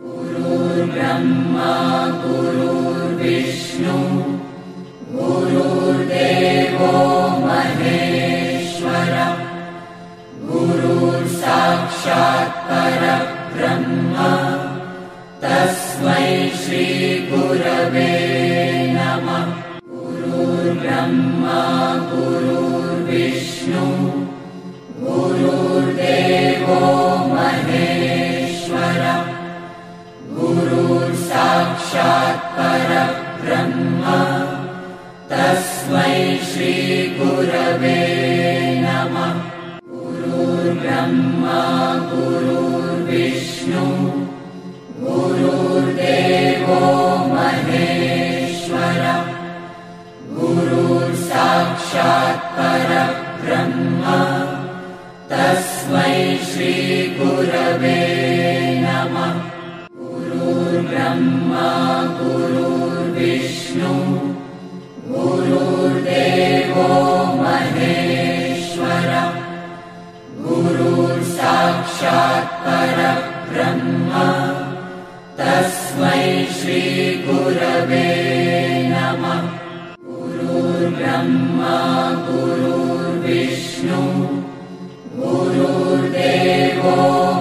गुरुर्ब्रह्मा गुरुर्विष्णु गुरुर्देवो महेश्वरः गुरुर्साक्षात् परब्रह्म तस्मै श्रीगुरवे नमः। गुरुर्ब्रह्मा गुरुर्विष्णु गुरुर्देवो महेश्वरः गुरुर्साक्षात् परब्रह्म तस्मै श्रीगुरवे नमः। गुरुर्ब्रह्मा गुरुर्विष्णु गुरुर्देवो महेश्वरः गुरुर्साक्षात् परब्रह्म तस्मै श्रीगुरवे नमः। गुरुर्ब्रह्मा गुरुर्विष्णु गुरुर्देवो महेश्वरः गुरुर्साक्षात् परब्रह्म तस्मै श्रीगुरवे नमः। गुरुर्ब्रह्मा गुरुर्विष्णु गुरुर्देवो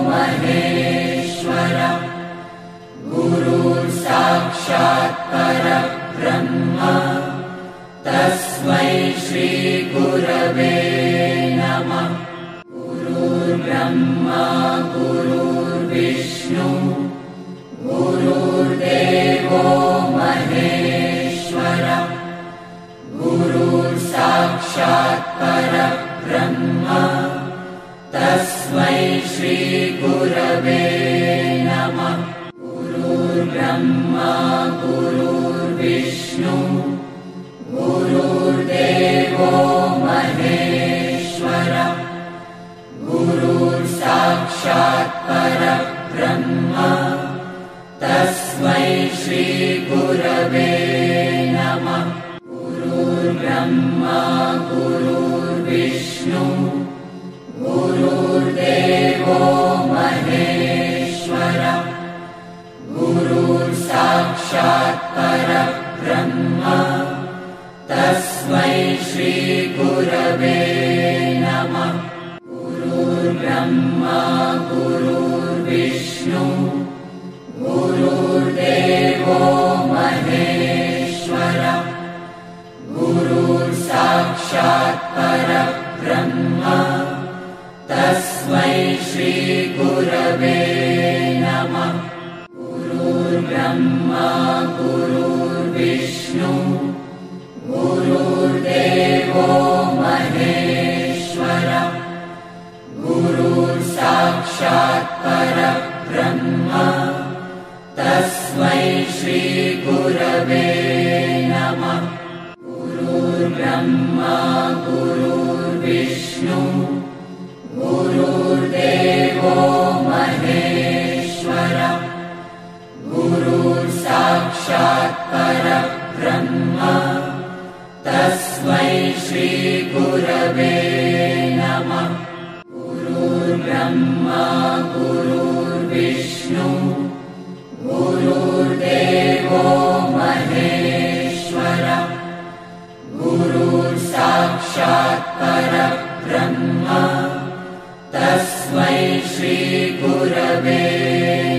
महेश्वरः गुरुर्साक्षात् परब्रह्म तस्मै श्रीगुरवे नमः। गुरुर्ब्रह्मा गुरुर्विष्णु गुरुर्देवो महेश्वरः गुरुर्साक्षात् परब्रह्म तस्मै श्रीगुरवे नमः। गुरुर्ब्रह्मा गुरुर्विष्णु गुरुर्देवो महेश्वरः गुरुर्साक्षात् परब्रह्म तस्मै श्रीगुरवे नमः। गुरुर्ब्रह्मा गुरुर्विष्णु गुरुर्देवो महेश्वरः गुरुर्साक्षात् परब्रह्म तस्मै श्रीगुरवे नमः। गुरुर्ब्रह्मा गुरुर्विष्णु गुरुर्देवो महेश्वरः गुरुर्साक्षात् परब्रह्म तस्मै श्रीगुरवे नमः। गुरुर्ब्रह्मा गुरुर्विष्णु गुरुर्देवो महेश्वरः गुरुर्साक्षात् परब्रह्म तस्मै श्रीगुरवे नमः। गुरुर्ब्रह्मा गुरुर्विष्णु गुरुर्देवो महेश्वरः गुरुर्साक्षात् परब्रह्म तस्मै श्रीगुरवे नमः। गुरुर्ब्रह्मा गुरुर्विष्णु गुरुर्देवो महेश्वरः गुरुर्साक्षात् परब्रह्म तस्मै श्रीगुरवे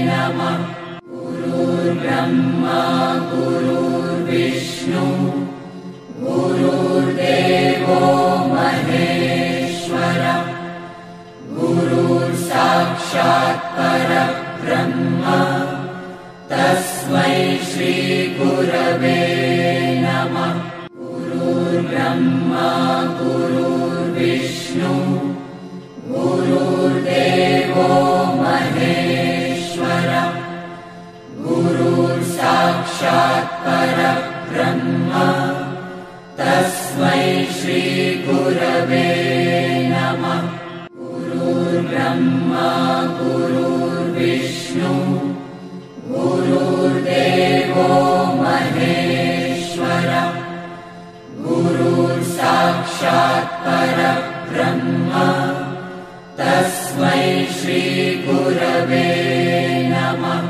नमः। गुरुर्ब्रह्मा गुरुर्विष्णु गुरुर्देवो महेश्वरः गुरुर्साक्षात् परब्रह्म तस्मै श्रीगुरवे नमः। गुरुर्ब्रह्मा गुरुर्विष्णु गुरुर्देवो महेश्वरः गुरुर्साक्षात् परब्रह्म तस्मै श्रीगुरवे नमः। गुरुर्ब्रह्मा गुरुर्विष्णु गुरुर्देवो महेश्वरः गुरुर्साक्षात् परब्रह्म तस्मै श्रीगुरवे नमः।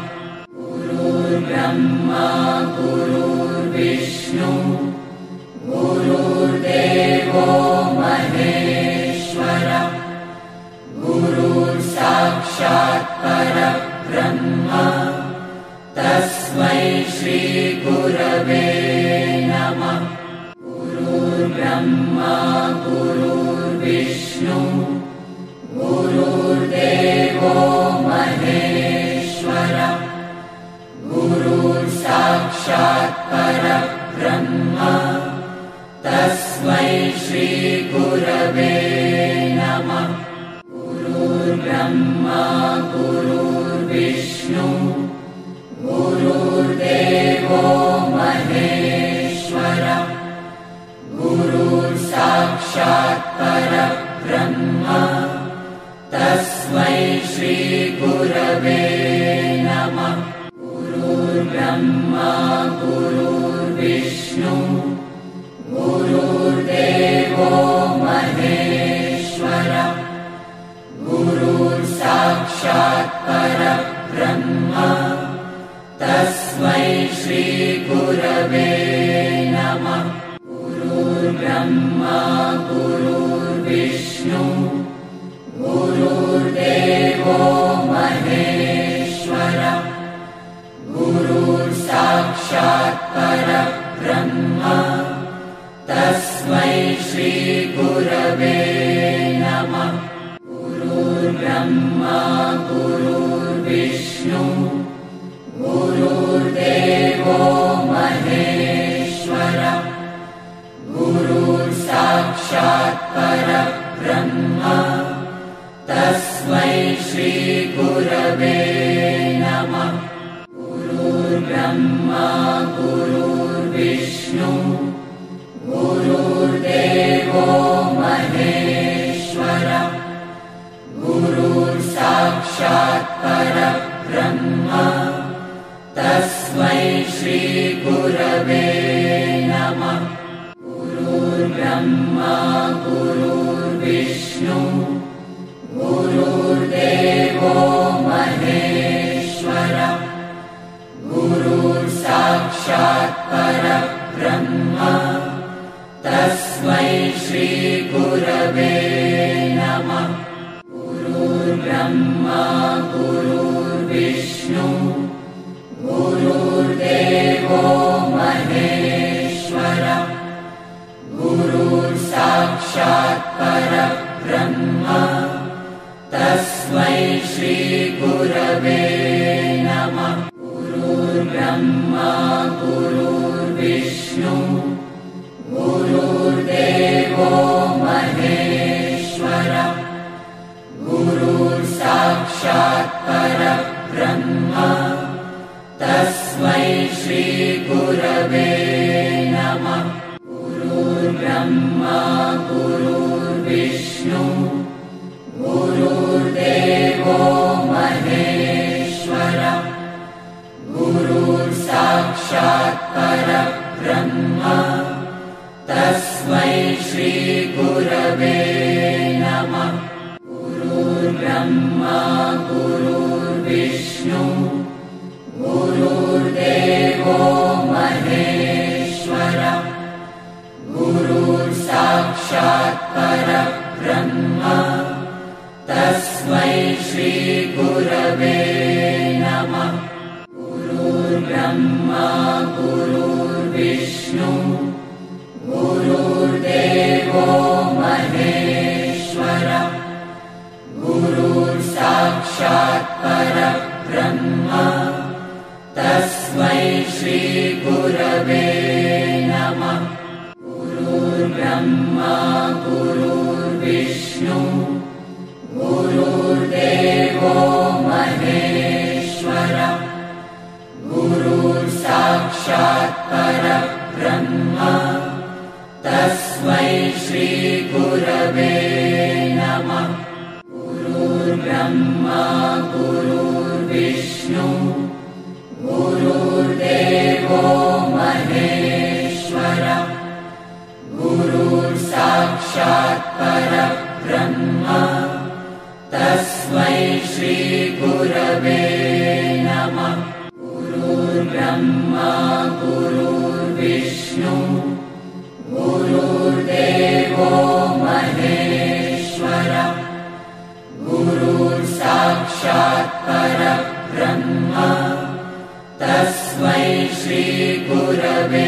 ब्रह्मा गुरुर्विष्णु गुरुर्देवो महेश्वरः गुरुर्साक्षात् परब्रह्म तस्मै श्री गुरवे नमः। गुरुर्ब्रह्मा गुरुर्विष्णु गुरुर्देवो महेश्वरः गुरुर्साक्षात् परब्रह्म तस्मै श्री गुरवे नमः। गुरुर्ब्रह्मा गुरुर्विष्णु गुरुर्देवो महेश्वरः गुरुर्साक्षात् परब्रह्म तस्मै श्री गुरवे नमः। गुरुर्ब्रह्मा गुरुर्विष्णु गुरुर्देवो महेश्वरः गुरुर्साक्षात् परब्रह्म तस्मै श्री गुरवे नमः। गुरुर्ब्रह्मा गुरुर्विष्णु गुरुर्देवो महेश्वरः गुरुर्साक्षात् परब्रह्म तस्मै श्री गुरवे नमः। गुरुर्ब्रह्मा गुरुर्विष्णु गुरुर्देवो महेश्वरः गुरुर्साक्षात् परब्रह्म तस्मै श्री गुरवे नमः। गुरुर्ब्रह्मा गुरुर्विष्णु गुरुर्देवो महेश्वरः गुरुर्साक्षात् परब्रह्म तस्मै श्री गुरवे नमः। गुरुर्ब्रह्मा गुरुर्विष्णु गुरुर्देवो महेश्वरः गुरुर्साक्षात् परब्रह्म तस्मै श्री गुरवे नमः। गुरुर्ब्रह्मा गुरुर्विष्णु गुरुर्देवो महेश्वरः गुरुर्साक्षात् परब्रह्म तस्मै श्री गुरवे नमः। गुरुर्ब्रह्मा गुरुर्विष्णु गुरुर्देवो महेश्वरः गुरुर्साक्षात् परब्रह्म तस्मै श्री गुरवे नमः। गुरुर्ब्रह्मा गुरुर्विष्णु गुरुर्देवो महेश्वरः गुरुर्साक्षात् परब्रह्म तस्मै श्री गुरवे नमः। गुरुर्ब्रह्मा गुरुर्विष्णु गुरुर्देवो महेश्वरः गुरुर्साक्षात् परब्रह्म तस्मै श्री गुरवे नमः। गुरुर्ब्रह्मा गुरुर्विष्णु गुरुर्देवो महेश्वरः गुरुर्साक्षात् परब्रह्म तस्मै श्री गुरवे नमः। गुरुर्ब्रह्मा गुरुर्विष्णु गुरुर्देवो महेश्वरः गुरुर्साक्षात् परब्रह्म तस्मै श्री गुरवे नमः। गुरुर्ब्रह्मा गुरुर्विष्णु गुरुर्देवो महेश्वरः गुरुर्साक्षात् परब्रह्म तस्मै श्री गुरवे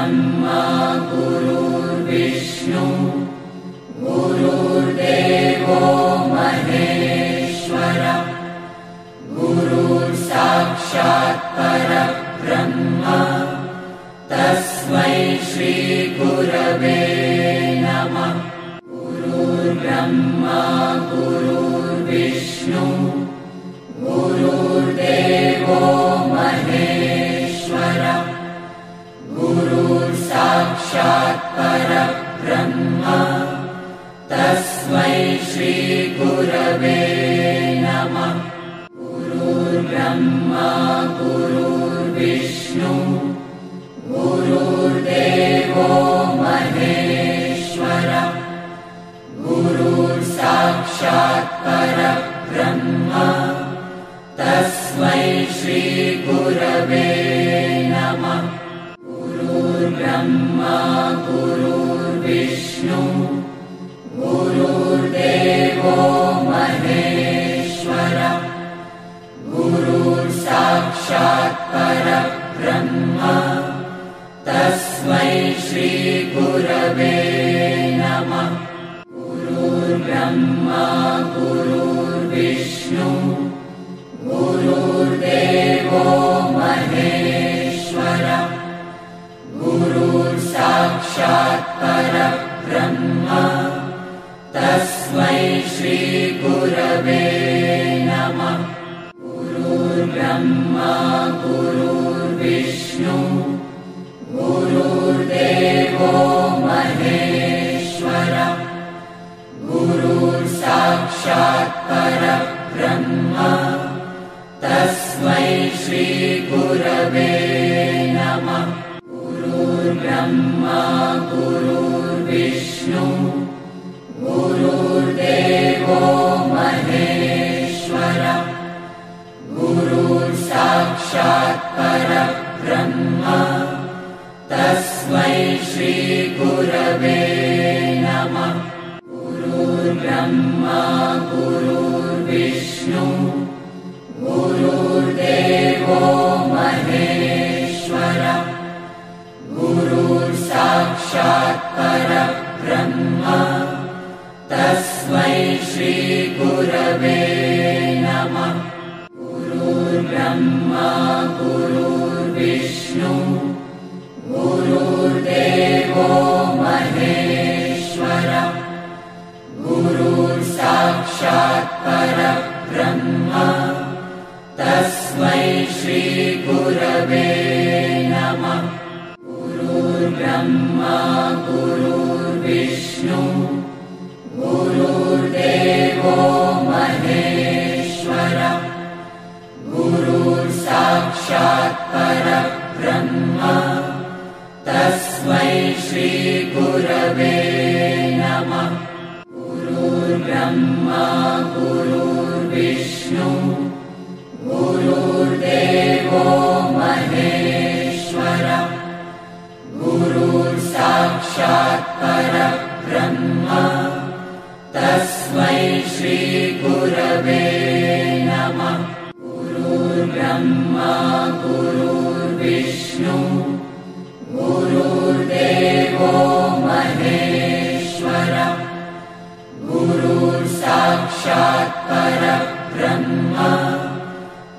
ब्रह्मा गुरुर्विष्णु गुरुर्देवो महेश्वरः गुरुर्साक्षात् परब्रह्म तस्मै श्रीगुरवे नमः। गुरुर्ब्रह्मा गुरुर्विष्णु गुरुर्देवो महेश्वरः गुरुर्साक्षात् परब्रह्म तस्मै श्रीगुरवे नमः। गुरुर्ब्रह्मा गुरुर्विष्णु गुरुर्देवो महेश्वरः गुरुर्साक्षात् परब्रह्म तस्मै श्रीगुरवे नमः। गुरुर्ब्रह्मा गुरुर्विष्णु गुरुर्देवो महेश्वरः गुरुर्साक्षात् परब्रह्म तस्मै श्रीगुरवे नमः। गुरुर्ब्रह्मा गुरुर्विष्णु गुरुर्देवो महेश्वरः गुरुर्साक्षात् परब्रह्म तस्मै श्रीगुरवे नमः। गुरुर्ब्रह्मा गुरुर्विष्णु गुरुर्देवो महेश्वरः गुरुर्साक्षात् परब्रह्म तस्मै श्रीगुरवे नमः। गुरुर्ब्रह्मा गुरुर्विष्णु गुरुर्देवो महेश्वरः गुरुर्साक्षात् परब्रह्म तस्मै श्रीगुरवे नमः। गुरुर्ब्रह्मा गुरुर्विष्णु गुरुर्देवो महेश्वरः गुरुर्साक्षात् परब्रह्म तस्मै श्रीगुरवे नमः। गुरुर्ब्रह्मा गुरुर्विष्णु गुरुर्देवो महेश्वरः गुरुर्साक्षात् परब्रह्म तस्मै श्रीगुरवे नमः। गुरुर्ब्रह्मा गुरुर्विष्णु गुरुर्देवो महेश्वरः गुरुर्साक्षात् परब्रह्म तस्मै श्रीगुरवे नमः। गुरुर्ब्रह्मा गुरुर्विष्णु गुरुर्देवो महेश्वरः गुरुर्साक्षात् परब्रह्म तस्मै श्रीगुरवे नमः। गुरुर्ब्रह्मा गुरुर्विष्णु गुरुर्देवो महेश्वरः गुरुर्साक्षात् परब्रह्म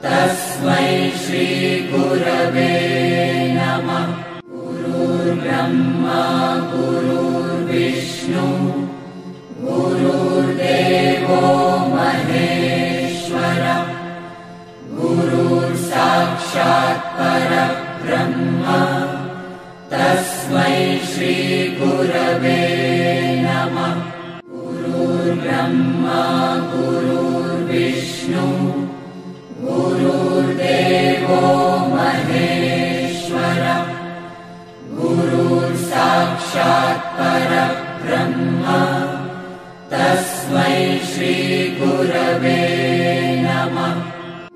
तस्मै श्रीगुरवे नमः। गुरुर्ब्रह्मा गुरुर्विष्णु गुरुर्देवो महेश्वरः गुरुर्साक्षात् परब्रह्म तस्मै श्रीगुरवे नमः। गुरुर्ब्रह्मा गुरुर्विष्णु गुरुर्देवो महेश्वरः गुरुर्साक्षात् परब्रह्म तस्मै श्रीगुरवे नमः।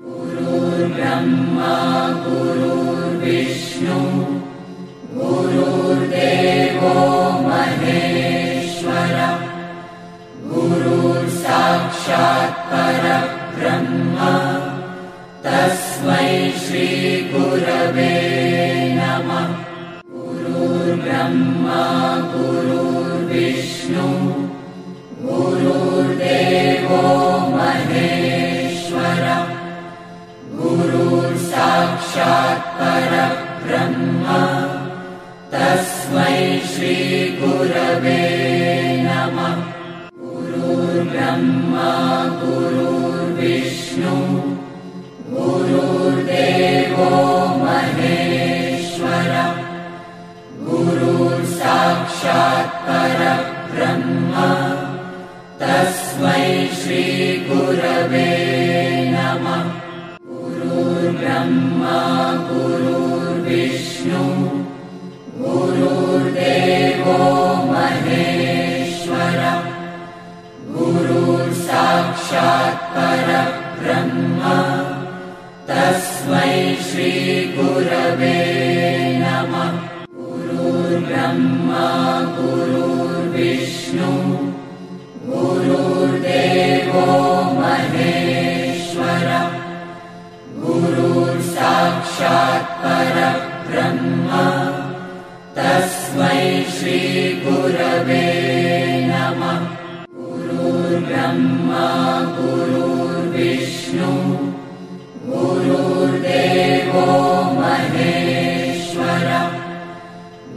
गुरुर्ब्रह्मा गुरुर्विष्णु गुरुर्देवो महेश्वरः गुरुर्साक्षात् परब्रह्म तस्मै श्रीगुरवे नमः। ब्रह्मा गुरुर्विष्णु गुरुर्देवो महेश्वरः गुरुर्साक्षात् परब्रह्म तस्मै श्री गुरवे नमः। गुरुर्ब्रह्मा गुरुर्विष्णु गुरुर्देवो महेश्वरः गुरुर्साक्षात् परब्रह्म तस्मै श्री गुरवे नमः। गुरुर्ब्रह्मा गुरुर्विष्णु गुरुर्देवो महेश्वरः गुरुर्साक्षात् परब्रह्म तस्मै श्री गुरवे नमः। गुरुर्ब्रह्मा गुरुर्विष्णु गुरुर्देवो महेश्वरः गुरुर्साक्षात् परब्रह्म तस्मै श्री गुरवे नमः। गुरुर्ब्रह्मा गुरुर्विष्णु गुरुर्देवो महेश्वरः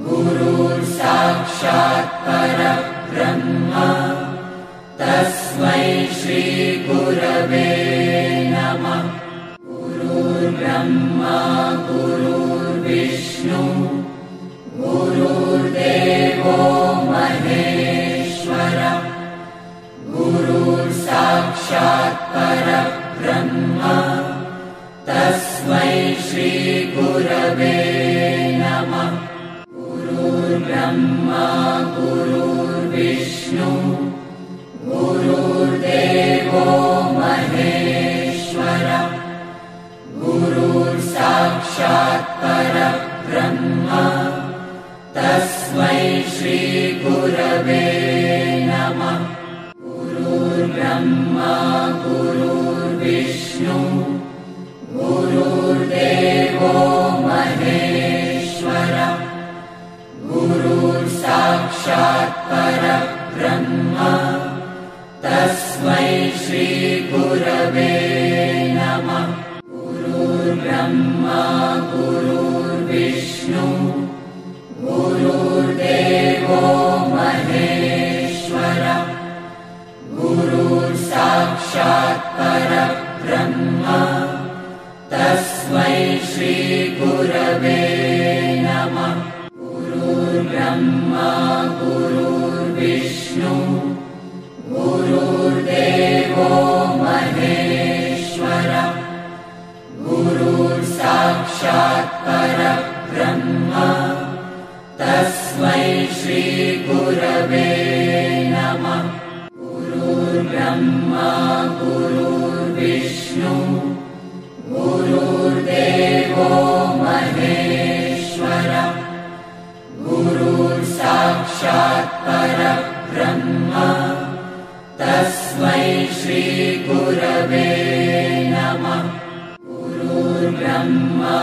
गुरुर्साक्षात् परब्रह्म तस्मै श्री गुरवे नमः। गुरुर्ब्रह्मा गुरुर्विष्णु गुरुर्देवो महेश्वरः गुरुर्साक्षात् परब्रह्म तस्मै श्री गुरवे नमः। गुरुर्ब्रह्मा गुरुर्विष्णु गुरुर्देवो महेश्वरः गुरुर्साक्षात् परब्रह्म तस्मै श्री गुरवे नमः। गुरुर्ब्रह्मा गुरुर्विष्णु गुरुर्देवो महेश्वरः गुरुर्साक्षात् परब्रह्म तस्मै श्री गुरवे नमः। गुरुर्ब्रह्मा गुरुर्विष्णु गुरुर्देवो महेश्वरः गुरुर्साक्षात् परब्रह्म तस्मै श्री गुरवे नमः। गुरुर्ब्रह्मा गुरुर्विष्णु गुरुर्देवो महेश्वरः गुरुर्साक्षात् परब्रह्म तस्मै श्री गुरवे नमः। गुरुर्ब्रह्मा गुरुर्विष्णु गुरुर्देवो महेश्वरः गुरुर्साक्षात् परब्रह्म तस्मै श्री गुरवे नमः। गुरुर्ब्रह्मा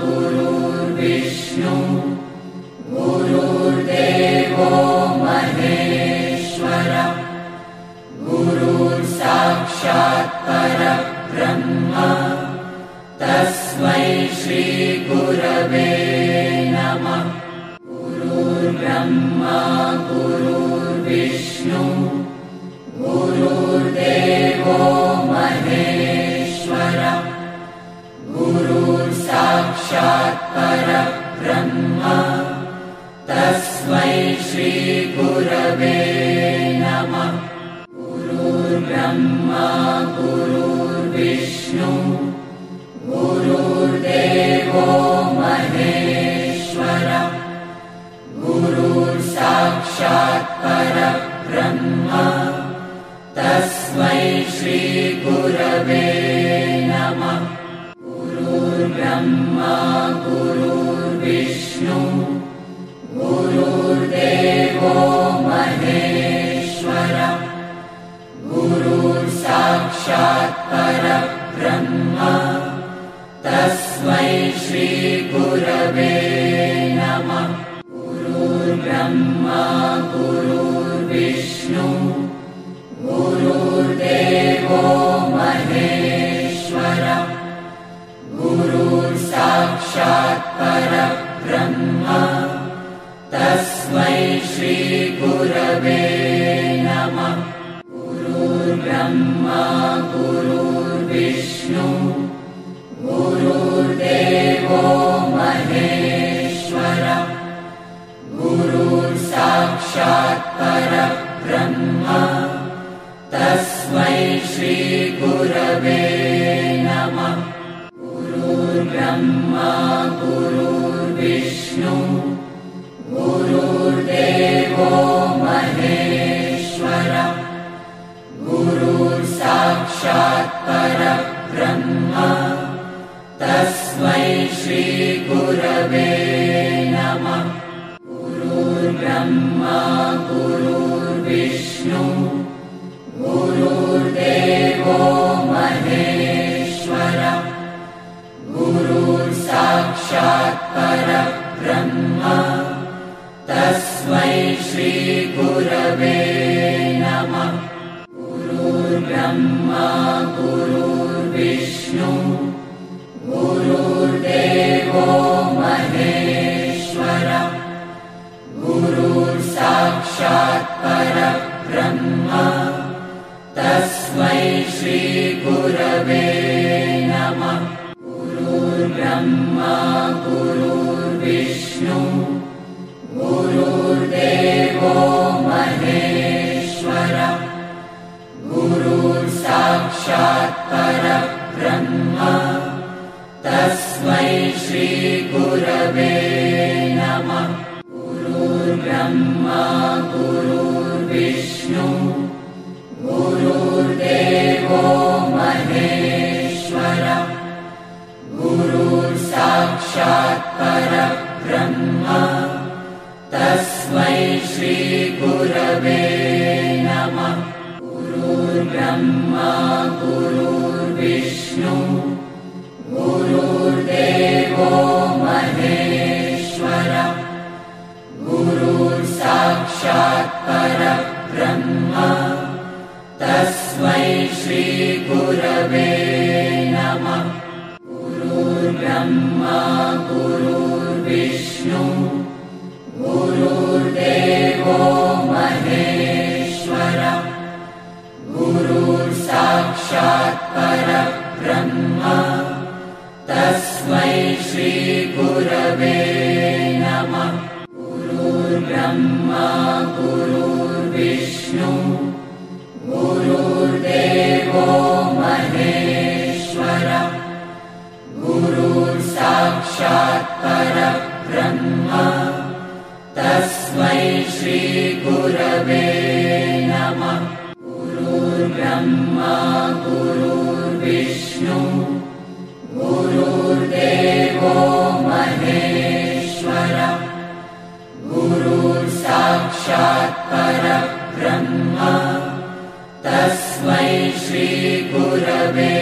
गुरुर्विष्णु गुरुर्देवो महेश्वरः गुरुर्साक्षात् परब्रह्म तस्मै श्री गुरवे नमः। गुरुर्ब्रह्मा गुरुर्विष्णु गुरुर्देवो महेश्वरः गुरुर्साक्षात् परब्रह्म तस्मै श्री गुरवे नमः। गुरुर्ब्रह्मा गुरुर्विष्णु गुरुर्देवो महेश्वरः गुरुर्साक्षात् परब्रह्म तस्मै श्री गुरवे नमः। गुरुर्ब्रह्मा गुरुर्विष्णु गुरुर्देवो महेश्वरः गुरुर्साक्षात् परब्रह्म गुरुर्ब्रह्मा गुरुर्विष्णु गुरुर्देवो महेश्वरः गुरुर्साक्षात् परब्रह्म तस्मै श्री गुरवे नमः। गुरुर्ब्रह्मा गुरुर्विष्णु गुरुर्देवो महेश्वरः गुरुर्साक्षात् परब्रह्म तस्मै श्री गुरवे नमः। गुरुर्ब्रह्मा गुरुर्विष्णु गुरुर्देवो महेश्वरः गुरुर्साक्षात् परब्रह्म तस्मै श्री गुरवे नमः। गुरुर्ब्रह्मा गुरुर्विष्णु गुरुर्देवो महेश्वरः गुरुर्साक्षात् परब्रह्म तस्मै श्री गुरवे नमः। गुरुर्ब्रह्मा गुरुर्विष्णु गुरुर्देवो महेश्वरः गुरुर्साक्षात् परब्रह्म तस्मै श्री गुरवे नमः। गुरुर्ब्रह्मा गुरुर्विष्णु गुरुर्देवो महेश्वरः गुरुर्साक्षात् परब्रह्म तस्मै श्री गुरवे नमः। गुरुर्ब्रह्मा गुरुर्विष्णु गुरुर्देवो महेश्वरः गुरुर्साक्षात् परब्रह्म तस्मै श्री गुरवे नमः। गुरुर्ब्रह्मा गुरुर्विष्णु गुरुर्देवो महेश्वरः गुरुर्साक्षात् परब्रह्म तस्मै श्री गुरवे नमः। गुरुर्ब्रह्मा गुरुर्विष्णु गुरुर्देवो महेश्वरः गुरुर्साक्षात् परब्रह्म तस्मै श्री गुरवे नमः। गुरुर्ब्रह्मा गुरुर्विष्णु गुरुर्देवो महेश्वरः गुरुर्साक्षात् परब्रह्म तस्मै श्री गुरवे नमः। गुरुर्ब्रह्मा गुरुर्विष्णु गुरुर्देवो महेश्वरः गुरुर्साक्षात् परब्रह्म तस्मै श्री गुरवे